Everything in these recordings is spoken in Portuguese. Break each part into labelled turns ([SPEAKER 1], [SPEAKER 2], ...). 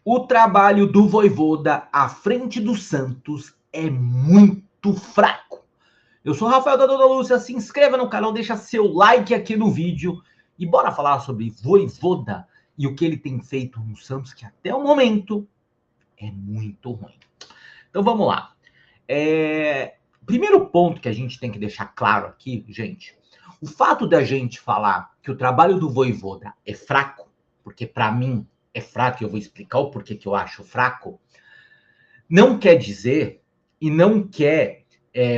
[SPEAKER 1] O trabalho do Vojvoda à frente do Santos é muito fraco. Eu sou o Rafael da Dona Lúcia, se inscreva no canal, deixa seu like aqui no vídeo e bora falar sobre Vojvoda e o que ele tem feito no Santos, que até o momento é muito ruim. Então vamos lá. Primeiro ponto que a gente tem que deixar claro aqui, gente, o fato da gente falar que o trabalho do Vojvoda é fraco, porque para mim é fraco e eu vou explicar o porquê que eu acho fraco, não quer dizer e não quer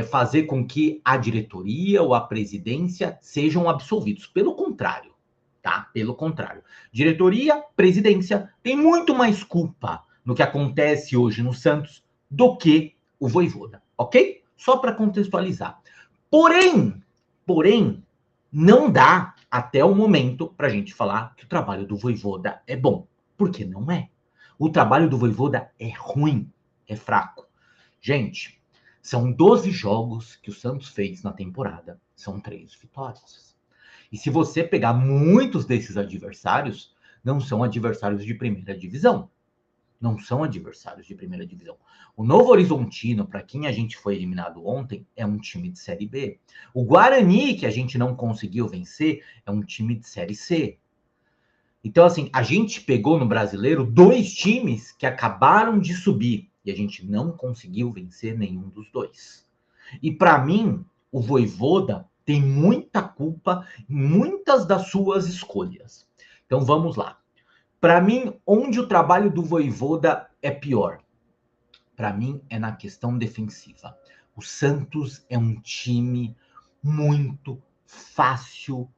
[SPEAKER 1] fazer com que a diretoria ou a presidência sejam absolvidos. Pelo contrário, tá? Pelo contrário. Diretoria, presidência tem muito mais culpa no que acontece hoje no Santos do que o Vojvoda, ok? Só para contextualizar. Porém, não dá até o momento para a gente falar que o trabalho do Vojvoda é bom, porque não é. O trabalho do Vojvoda é ruim, é fraco. Gente, são 12 jogos que o Santos fez na temporada, são 3 vitórias. E se você pegar muitos desses adversários, não são adversários de primeira divisão. Não são adversários de primeira divisão. O Novo Horizontino, para quem a gente foi eliminado ontem, é um time de Série B. O Guarani, que a gente não conseguiu vencer, é um time de Série C. Então, assim, a gente pegou no Brasileiro 2 times que acabaram de subir e a gente não conseguiu vencer nenhum dos 2. E para mim, o Vojvoda tem muita culpa em muitas das suas escolhas. Então vamos lá. Para mim, onde o trabalho do Vojvoda é pior? Para mim, é na questão defensiva. O Santos é um time muito fácil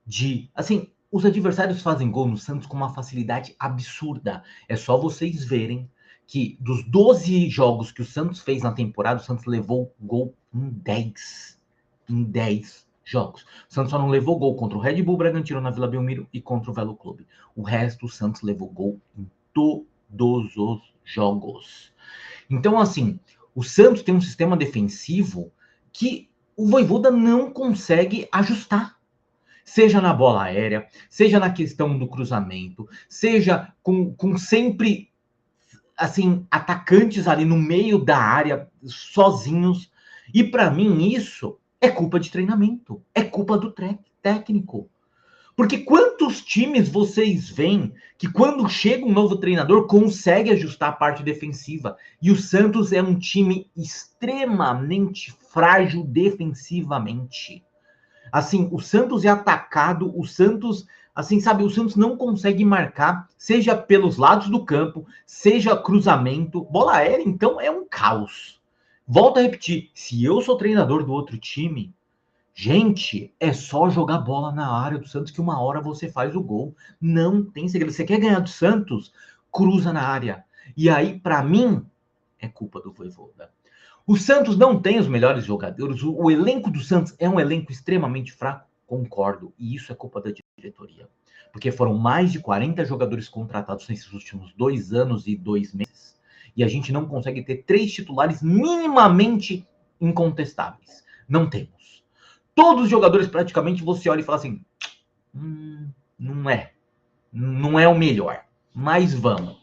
[SPEAKER 1] de... Assim, os adversários fazem gol no Santos com uma facilidade absurda. É só vocês verem que dos 12 jogos que o Santos fez na temporada, o Santos levou gol em 10. Em 10 jogos. O Santos só não levou gol contra o Red Bull Bragantino na Vila Belmiro e contra o Velo Clube. O resto, o Santos levou gol em todos os jogos. Então, assim, o Santos tem um sistema defensivo que o Vojvoda não consegue ajustar. Seja na bola aérea, seja na questão do cruzamento, seja com sempre, assim, atacantes ali no meio da área, sozinhos. E para mim isso é culpa de treinamento, é culpa do técnico. Porque quantos times vocês veem que quando chega um novo treinador consegue ajustar a parte defensiva? E o Santos é um time extremamente frágil defensivamente. Assim, o Santos é atacado, o Santos, assim, sabe, o Santos não consegue marcar, seja pelos lados do campo, seja cruzamento. Bola aérea, então, é um caos. Volto a repetir, se eu sou treinador do outro time, gente, é só jogar bola na área do Santos que uma hora você faz o gol. Não tem segredo. Você quer ganhar do Santos? Cruza na área. E aí, para mim, é culpa do Vojvoda. O Santos não tem os melhores jogadores. O elenco do Santos é um elenco extremamente fraco. Concordo. E isso é culpa da diretoria. Porque foram mais de 40 jogadores contratados nesses últimos 2 anos e 2 meses. E a gente não consegue ter 3 titulares minimamente incontestáveis. Não temos. Todos os jogadores, praticamente, você olha e fala assim: não é. Não é o melhor. Mas vamos.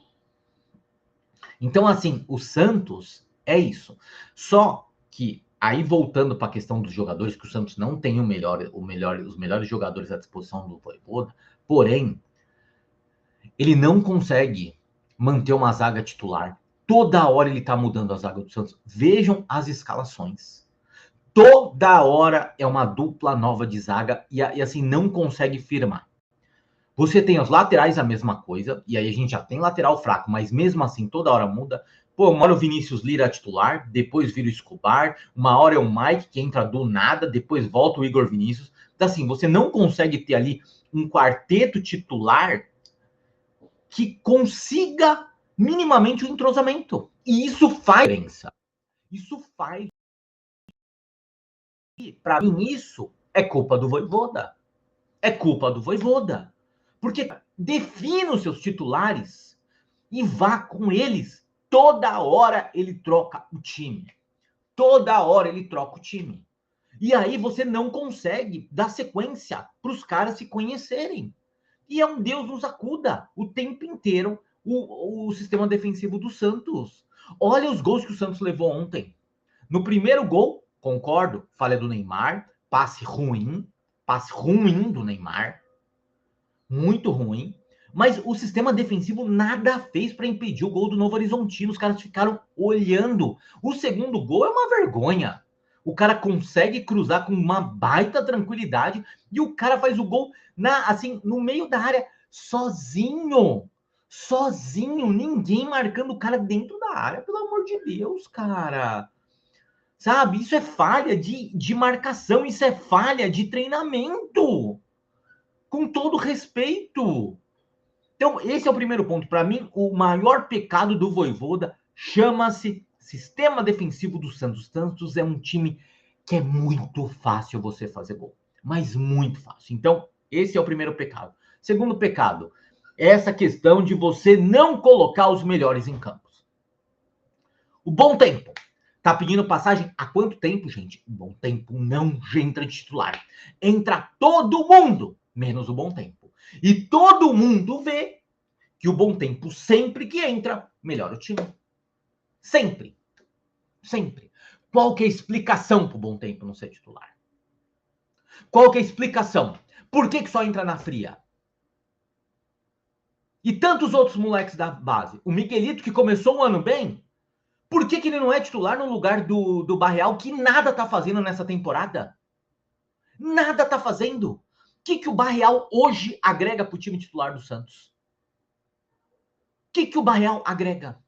[SPEAKER 1] Então, assim, o Santos é isso. Só que, aí voltando para a questão dos jogadores, que o Santos não tem os melhores jogadores à disposição do Vojvoda, porém, ele não consegue manter uma zaga titular. Toda hora ele está mudando a zaga do Santos. Vejam as escalações. Toda hora é uma dupla nova de zaga e assim, não consegue firmar. Você tem os laterais a mesma coisa, e aí a gente já tem lateral fraco, mas mesmo assim toda hora muda. Pô, uma hora o Vinícius Lira é titular, depois vira o Escobar, uma hora é o Mike que entra do nada, depois volta o Igor Vinícius. Então, assim, você não consegue ter ali um quarteto titular que consiga minimamente o entrosamento. E isso faz diferença. Isso faz. Para mim, isso é culpa do Vojvoda. É culpa do Vojvoda. Porque defina os seus titulares e vá com eles. Toda hora ele troca o time. Toda hora ele troca o time. E aí você não consegue dar sequência para os caras se conhecerem. E é um Deus nos acuda. O tempo inteiro o sistema defensivo do Santos. Olha os gols que o Santos levou ontem. No primeiro gol, concordo, falha do Neymar, passe ruim do Neymar, muito ruim. Mas o sistema defensivo nada fez para impedir o gol do Novo Horizontino. Os caras ficaram olhando. O segundo gol é uma vergonha. O cara consegue cruzar com uma baita tranquilidade e o cara faz o gol assim, no meio da área, sozinho. Sozinho, ninguém marcando o cara dentro da área. Pelo amor de Deus, cara. Sabe? Isso é falha de marcação, isso é falha de treinamento. Com todo respeito. Então, esse é o primeiro ponto. Para mim, o maior pecado do Vojvoda chama-se sistema defensivo do Santos. O Santos é um time que é muito fácil você fazer gol. Mas muito fácil. Então, esse é o primeiro pecado. Segundo pecado, é essa questão de você não colocar os melhores em campos. O Bom Tempo. Tá pedindo passagem há quanto tempo, gente? O Bom Tempo não entra de titular. Entra todo mundo, menos o Bom Tempo. E todo mundo vê que o Bom Tempo, sempre que entra, melhora o time. Sempre. Sempre. Qual que é a explicação pro Bom Tempo não ser titular? Qual que é a explicação? Por que só entra na fria? E tantos outros moleques da base. O Miguelito, que começou o ano bem, por que ele não é titular no lugar do Barreal, que nada tá fazendo nessa temporada? Nada tá fazendo. O que o Barreal hoje agrega pro time titular do Santos? O que o Barreal agrega?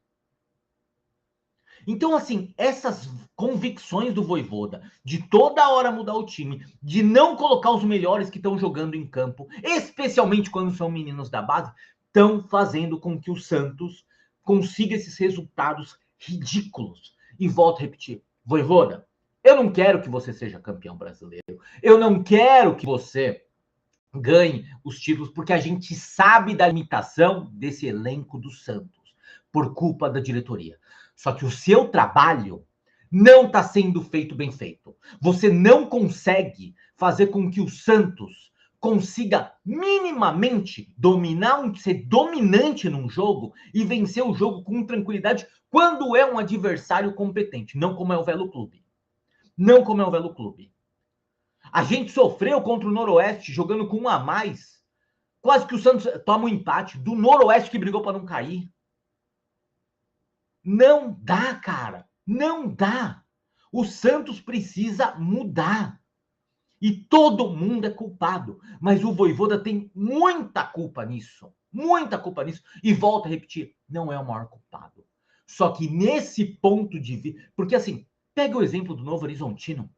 [SPEAKER 1] Então, assim, essas convicções do Vojvoda, de toda hora mudar o time, de não colocar os melhores que estão jogando em campo, especialmente quando são meninos da base, estão fazendo com que o Santos consiga esses resultados ridículos. E volto a repetir, Vojvoda, eu não quero que você seja campeão brasileiro, eu não quero que você ganhe os títulos, porque a gente sabe da limitação desse elenco do Santos, por culpa da diretoria. Só que o seu trabalho não está sendo feito bem feito. Você não consegue fazer com que o Santos consiga minimamente ser dominante num jogo e vencer o jogo com tranquilidade quando é um adversário competente, não como é o Velo Clube. Não como é o Velo Clube. A gente sofreu contra o Noroeste jogando com um a mais. Quase que o Santos toma um empate do Noroeste que brigou para não cair. Não dá, cara. Não dá. O Santos precisa mudar. E todo mundo é culpado. Mas o Vojvoda tem muita culpa nisso. Muita culpa nisso. E volto a repetir, não é o maior culpado. Só que nesse ponto de vista... Porque assim, pega o exemplo do Novo Horizontino.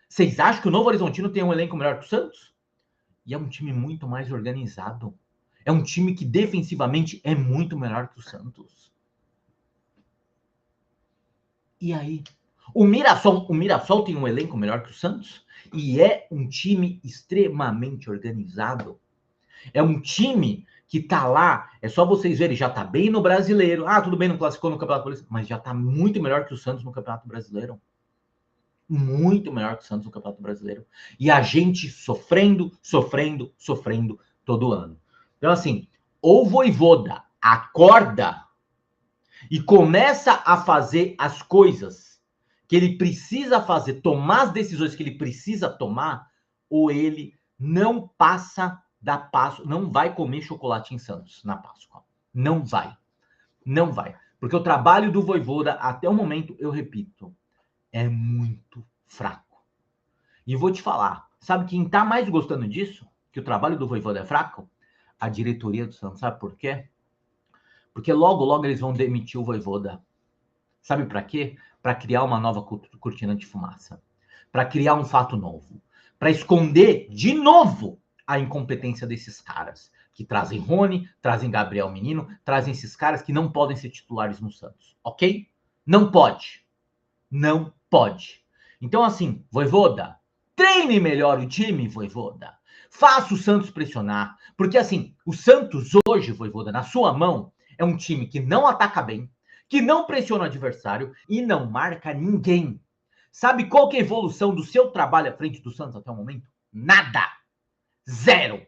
[SPEAKER 1] Vocês acham que o Novo Horizontino tem um elenco melhor que o Santos? E é um time muito mais organizado. É um time que defensivamente é muito melhor que o Santos. E aí? O Mirassol tem um elenco melhor que o Santos? E é um time extremamente organizado. É um time que tá lá, é só vocês verem, já tá bem no Brasileiro. Ah, tudo bem, não classificou no Campeonato Paulista, mas já tá muito melhor que o Santos no Campeonato Brasileiro. Muito melhor que o Santos no Campeonato Brasileiro. E a gente sofrendo todo ano. Então, assim, ou o Vojvoda acorda e começa a fazer as coisas que ele precisa fazer, tomar as decisões que ele precisa tomar, ou ele não passa da Páscoa, não vai comer chocolate em Santos na Páscoa. Não vai. Não vai. Porque o trabalho do Vojvoda, até o momento, eu repito, é muito fraco. E vou te falar, sabe quem tá mais gostando disso? Que o trabalho do Vojvoda é fraco? A diretoria do Santos. Sabe por quê? Porque logo eles vão demitir o Vojvoda. Sabe para quê? Para criar uma nova cortina de fumaça. Para criar um fato novo. Para esconder de novo a incompetência desses caras. Que trazem Rony, trazem Gabriel Menino, trazem esses caras que não podem ser titulares no Santos. Ok? Não pode. Não pode. Então, assim, Vojvoda, treine melhor o time, Vojvoda. Faça o Santos pressionar. Porque, assim, o Santos hoje, Vojvoda, na sua mão, é um time que não ataca bem, que não pressiona o adversário e não marca ninguém. Sabe qual que é a evolução do seu trabalho à frente do Santos até o momento? Nada. Zero.